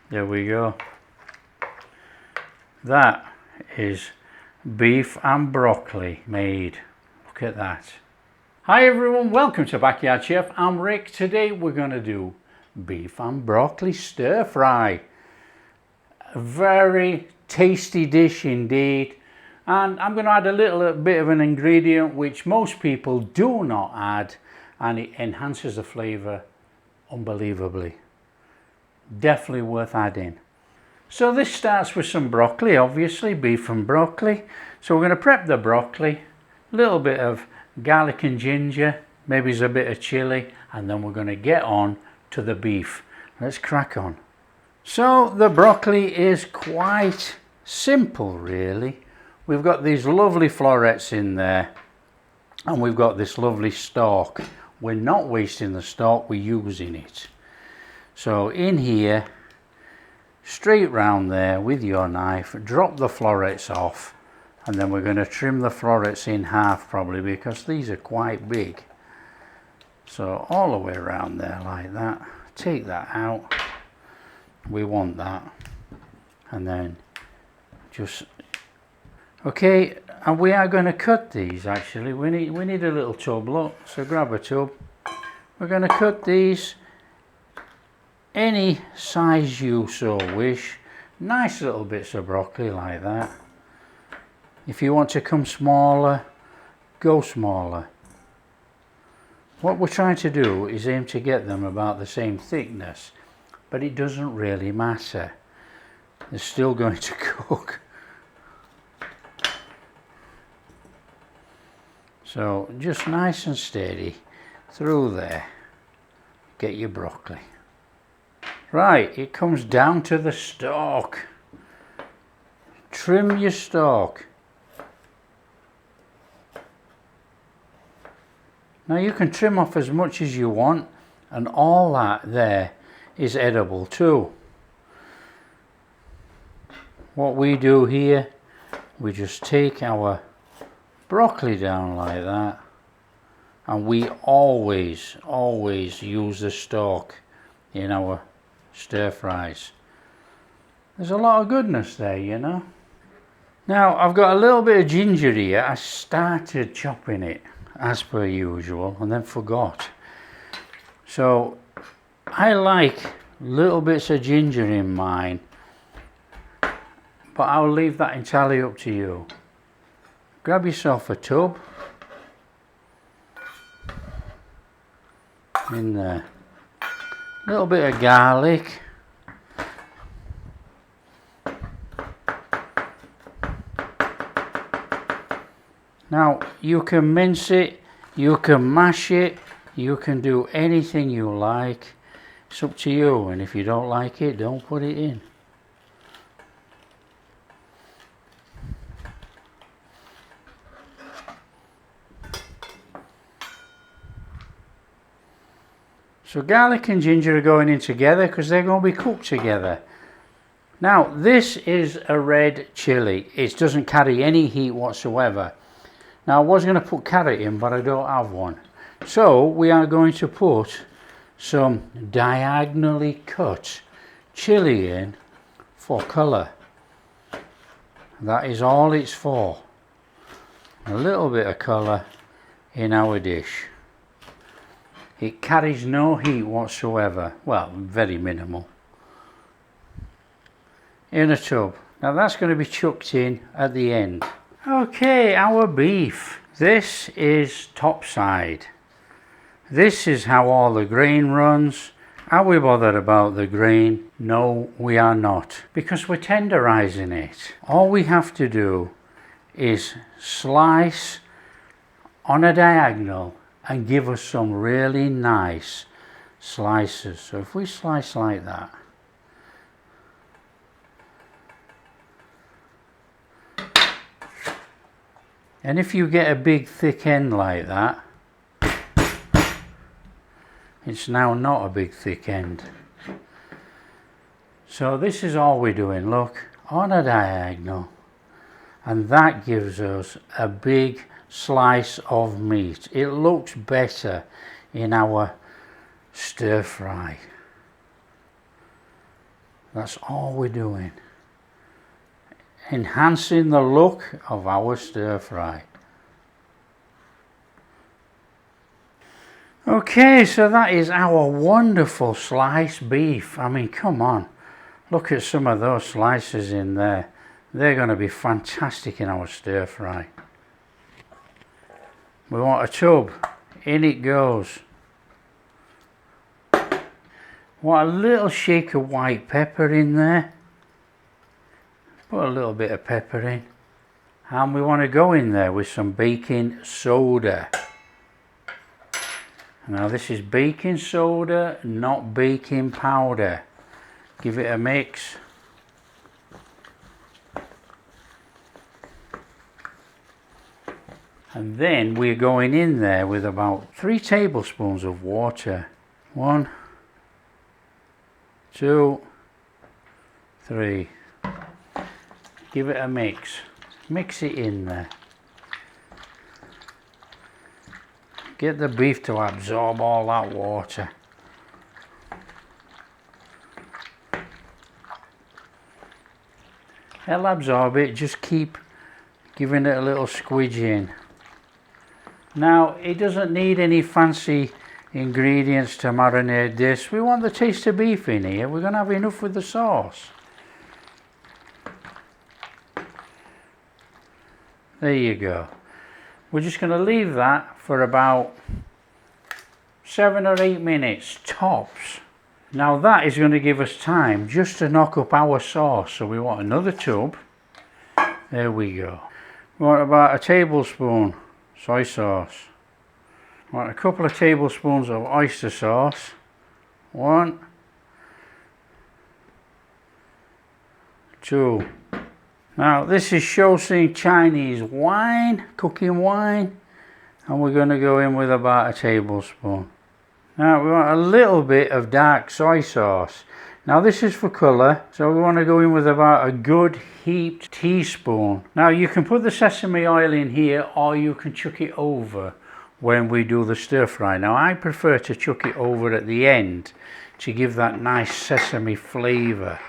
There we go. That is beef and broccoli made. Look at that. Hi everyone, welcome to Backyard Chef. I'm Rick. Today we're going to do beef and broccoli stir fry. A very tasty dish indeed. And I'm going to add a little bit of an ingredient which most people do not add, and it enhances the flavour unbelievably. Definitely worth adding. So this starts with some broccoli, obviously, beef and broccoli. So we're going to prep the broccoli, a little bit of garlic and ginger, maybe a bit of chilli, and then we're going to get on to the beef. Let's crack on. So the broccoli is quite simple really. We've got these lovely florets in there, and we've got this lovely stalk. We're not wasting the stalk, we're using it. So in here, straight round there with your knife, drop the florets off, and then we're going to trim the florets in half probably because these are quite big. So all the way around there like that. Take that out. We want that. And then just, okay, and we are going to cut these actually. We need a little tub, look, so grab a tub. We're going to cut these any size you so wish. Nice little bits of broccoli like that. If you want to come smaller, go smaller. What we're trying to do is aim to get them about the same thickness, but it doesn't really matter. They're still going to cook. So just nice and steady through there. Get your broccoli. Right, it comes down to the stalk. Trim your stalk. Now you can trim off as much as you want, and all that there is edible too. What we do here, we just take our broccoli down like that, and we always use the stalk in our stir fries. There's a lot of goodness there, you know. Now I've got a little bit of ginger here. I started chopping it as per usual and then forgot. So I like little bits of ginger in mine, but I'll leave that entirely up to you. Grab yourself a tub. In there. A little bit of garlic. Now you can mince it, you can mash it, you can do anything you like. It's up to you, and if you don't like it, don't put it in. So garlic and ginger are going in together because they're going to be cooked together. Now this is a red chilli. It doesn't carry any heat whatsoever. Now I was going to put carrot in, but I don't have one. So we are going to put some diagonally cut chilli in for colour. That is all it's for. A little bit of colour in our dish. It carries no heat whatsoever. Well, very minimal. In a tub. Now that's going to be chucked in at the end. Okay, our beef. This is top side. This is how all the grain runs. Are we bothered about the grain? No, we are not, because we're tenderizing it. All we have to do is slice on a diagonal and give us some really nice slices. So if we slice like that, and if you get a big thick end like that, it's now not a big thick end. So this is all we're doing, look, on a diagonal, and that gives us a big slice of meat. It looks better in our stir fry. That's all we're doing. Enhancing the look of our stir fry. Okay, so that is our wonderful sliced beef. I mean, come on. Look at some of those slices in there. They're going to be fantastic in our stir fry. We want a tub. In it goes. Want a little shake of white pepper in there. Put a little bit of pepper in. And we want to go in there with some baking soda. Now this is baking soda, not baking powder. Give it a mix. And then we're going in there with about 3 tablespoons of water. 1, 2, 3. Give it a mix. Mix it in there. Get the beef to absorb all that water. It'll absorb it, just keep giving it a little squidge in. Now, it doesn't need any fancy ingredients to marinate this. We want the taste of beef in here. We're going to have enough with the sauce. There you go. We're just going to leave that for about 7 or 8 minutes tops. Now that is going to give us time just to knock up our sauce. So we want another tub. There we go. We want about a tablespoon soy sauce. We want a couple of tablespoons of oyster sauce. 1, 2. Now this is Shaoxing Chinese wine, cooking wine, and we're going to go in with about a tablespoon. Now we want a little bit of dark soy sauce. Now this is for colour, so we want to go in with about a good heaped teaspoon. Now you can put the sesame oil in here, or you can chuck it over when we do the stir fry. Now I prefer to chuck it over at the end to give that nice sesame flavour.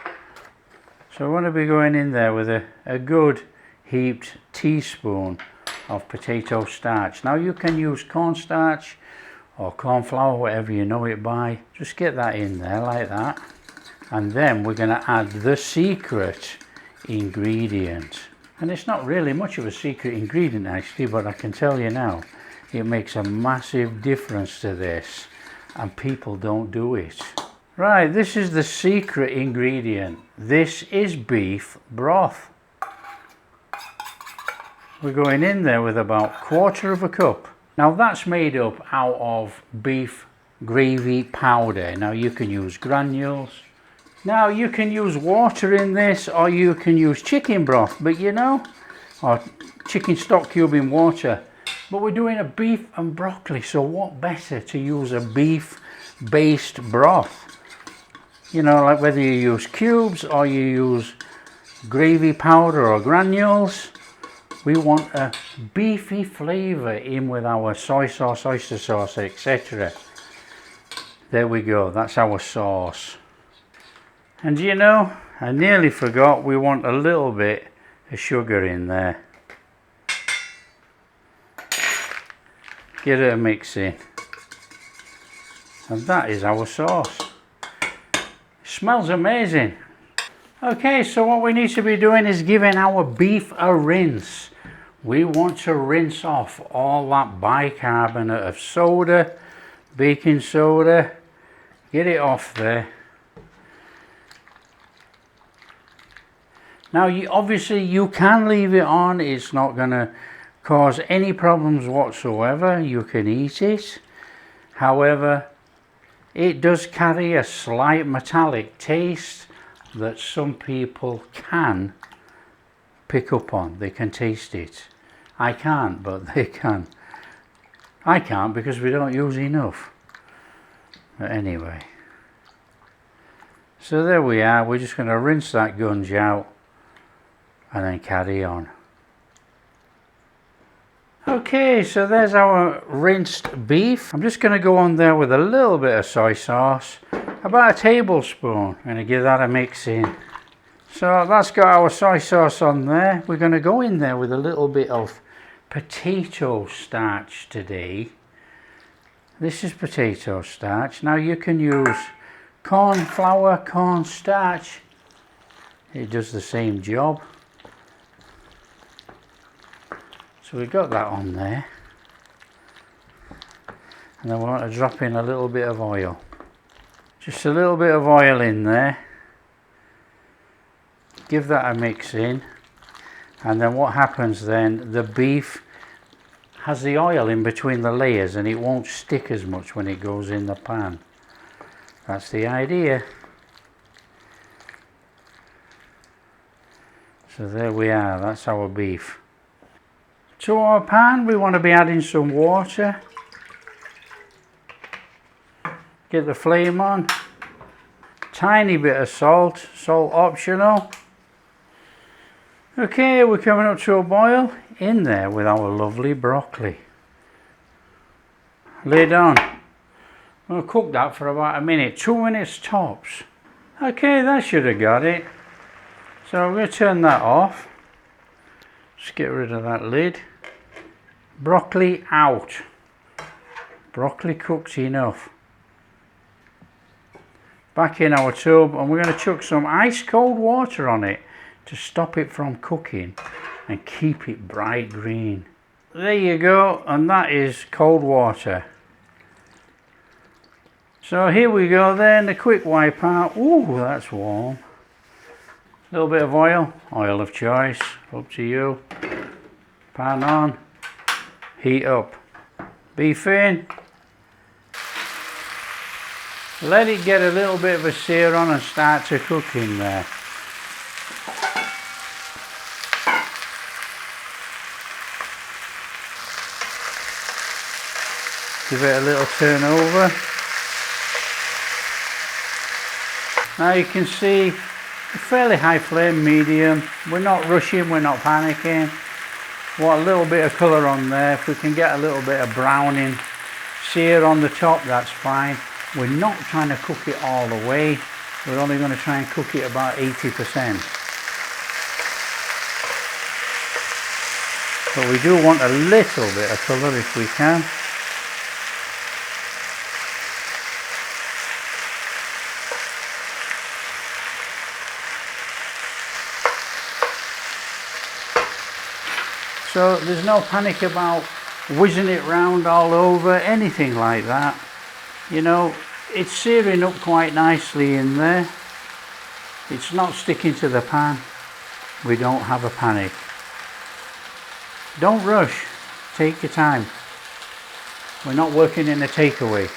So we want to be going in there with a good heaped teaspoon of potato starch. Now you can use cornstarch or corn flour, whatever you know it by. Just get that in there like that. And then we're going to add the secret ingredient. And it's not really much of a secret ingredient actually, but I can tell you now, it makes a massive difference to this, and people don't do it. Right, this is the secret ingredient. This is beef broth. We're going in there with about 1/4 cup. Now that's made up out of beef gravy powder. Now you can use granules. Now you can use water in this, or you can use chicken broth, but you know, or chicken stock cube in water. But we're doing a beef and broccoli, so what better to use a beef based broth? You know, like whether you use cubes or you use gravy powder or granules, we want a beefy flavour in with our soy sauce, oyster sauce, etc. There we go, that's our sauce. And you know, I nearly forgot, we want a little bit of sugar in there. Get it a mix in. And that is our sauce. Smells amazing. Okay, so what we need to be doing is giving our beef a rinse. We want to rinse off all that bicarbonate of soda, baking soda. Get it off there. Now obviously you can leave it on, it's not going to cause any problems whatsoever. You can eat it. However, it does carry a slight metallic taste that some people can pick up on. They can taste it. I can't, but they can. I can't because we don't use enough. But anyway. So there we are. We're just going to rinse that gunge out and then carry on. Okay, so there's our rinsed beef. I'm just going to go on there with a little bit of soy sauce, about a tablespoon. I'm going to give that a mix in. So that's got our soy sauce on there. We're going to go in there with a little bit of potato starch today. This is potato starch. Now you can use corn flour, corn starch. It does the same job. So we've got that on there. And then we want to drop in a little bit of oil. Just a little bit of oil in there. Give that a mix in. And then what happens then, the beef has the oil in between the layers and it won't stick as much when it goes in the pan. That's the idea. So there we are, that's our beef. To our pan we want to be adding some water. Get the flame on. Tiny bit of salt, salt optional. Okay, we're coming up to a boil. In there with our lovely broccoli. Lid on. We'll cook that for about a minute, 2 minutes tops. Okay, that should have got it. So I'm going to turn that off. Just get rid of that lid. Broccoli out. Broccoli cooked enough. Back in our tub, and we're going to chuck some ice cold water on it to stop it from cooking and keep it bright green. There you go, and that is cold water. So here we go then, a quick wipe out. Ooh, that's warm. A little bit of oil of choice, up to you. Pan on, heat up. Beef in. Let it get a little bit of a sear on and start to cook in there. Give it a little turn over. Now you can see a fairly high flame, medium. We're not rushing, we're not panicking. Want a little bit of colour on there. If we can get a little bit of browning, sear on the top, that's fine. We're not trying to cook it all the way. We're only going to try and cook it about 80%. But we do want a little bit of colour if we can. So there's no panic about whizzing it round all over, anything like that. You know, it's searing up quite nicely in there. It's not sticking to the pan. We don't have a panic. Don't rush. Take your time. We're not working in a takeaway.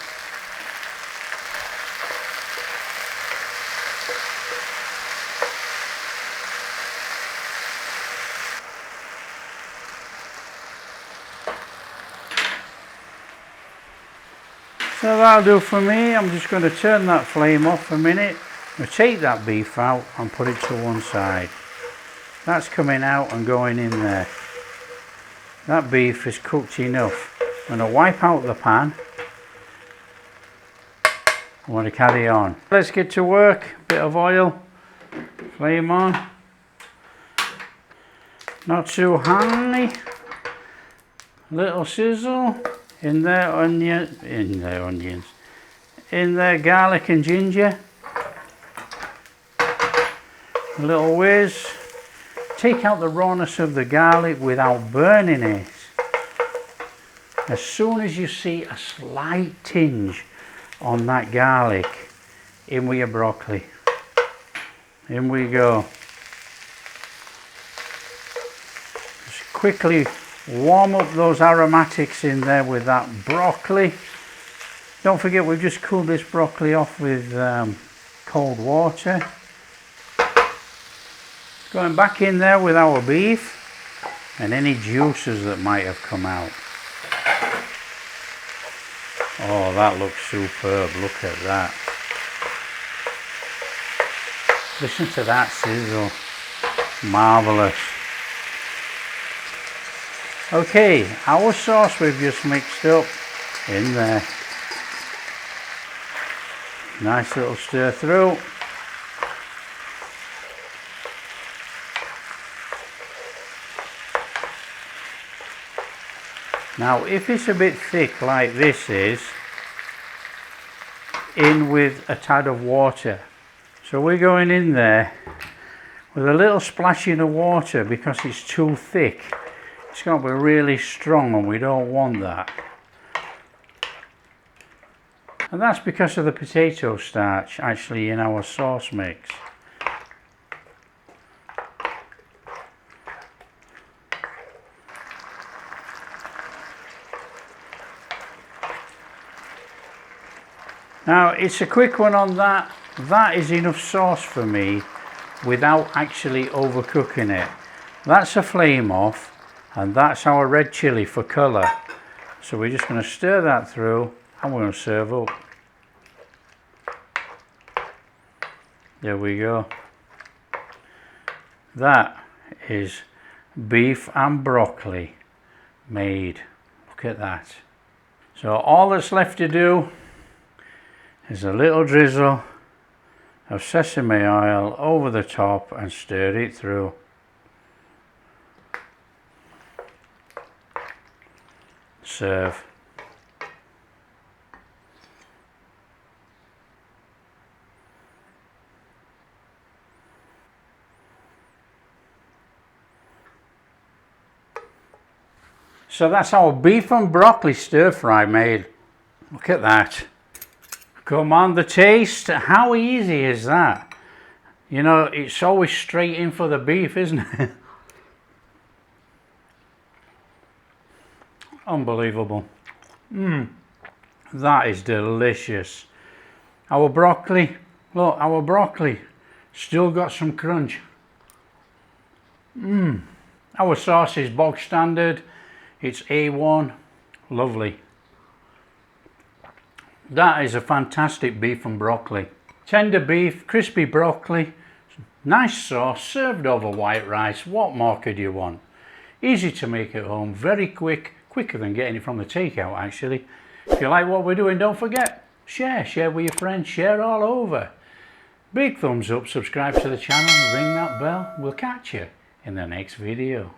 So that'll do for me. I'm just going to turn that flame off a minute. I'm going to take that beef out and put it to one side. That's coming out and going in there. That beef is cooked enough. I'm going to wipe out the pan. I want to carry on. Let's get to work. Bit of oil. Flame on. Not too high. Little sizzle. In there onions, in there garlic and ginger, a little whiz. Take out the rawness of the garlic without burning it. As soon as you see a slight tinge on that garlic, in with your broccoli. In we go. Just quickly warm up those aromatics in there with that broccoli. Don't forget, we've just cooled this broccoli off with cold water. Going back in there with our beef and any juices that might have come out. Oh, that looks superb. Look at that. Listen to that sizzle. Marvellous. Okay, our sauce we've just mixed up in there. Nice little stir through. Now if it's a bit thick like this is, in with a tad of water. So we're going in there with a little splashing of water because it's too thick. It's going to be really strong and we don't want that. And that's because of the potato starch actually in our sauce mix. Now it's a quick one on that. That is enough sauce for me without actually overcooking it. That's a flame off, and that's our red chilli for colour. So we're just going to stir that through and we're going to serve up. There we go. That is beef and broccoli made. Look at that. So all that's left to do is a little drizzle of sesame oil over the top and stir it through. Serve. So that's our beef and broccoli stir fry made. Look at that. Come on, the taste. How easy is that? You know, it's always straight in for the beef, isn't it? Unbelievable. That is delicious. Our broccoli, look, our broccoli still got some crunch. Our sauce is bog standard. It's A1. Lovely. That is a fantastic beef and broccoli. Tender beef, crispy broccoli, nice sauce, served over white rice. What more could you want? Easy to make at home, very quick, quicker than getting it from the takeout actually. If you like what we're doing, don't forget, share with your friends, share all over. Big thumbs up, subscribe to the channel, ring that bell. We'll catch you in the next video.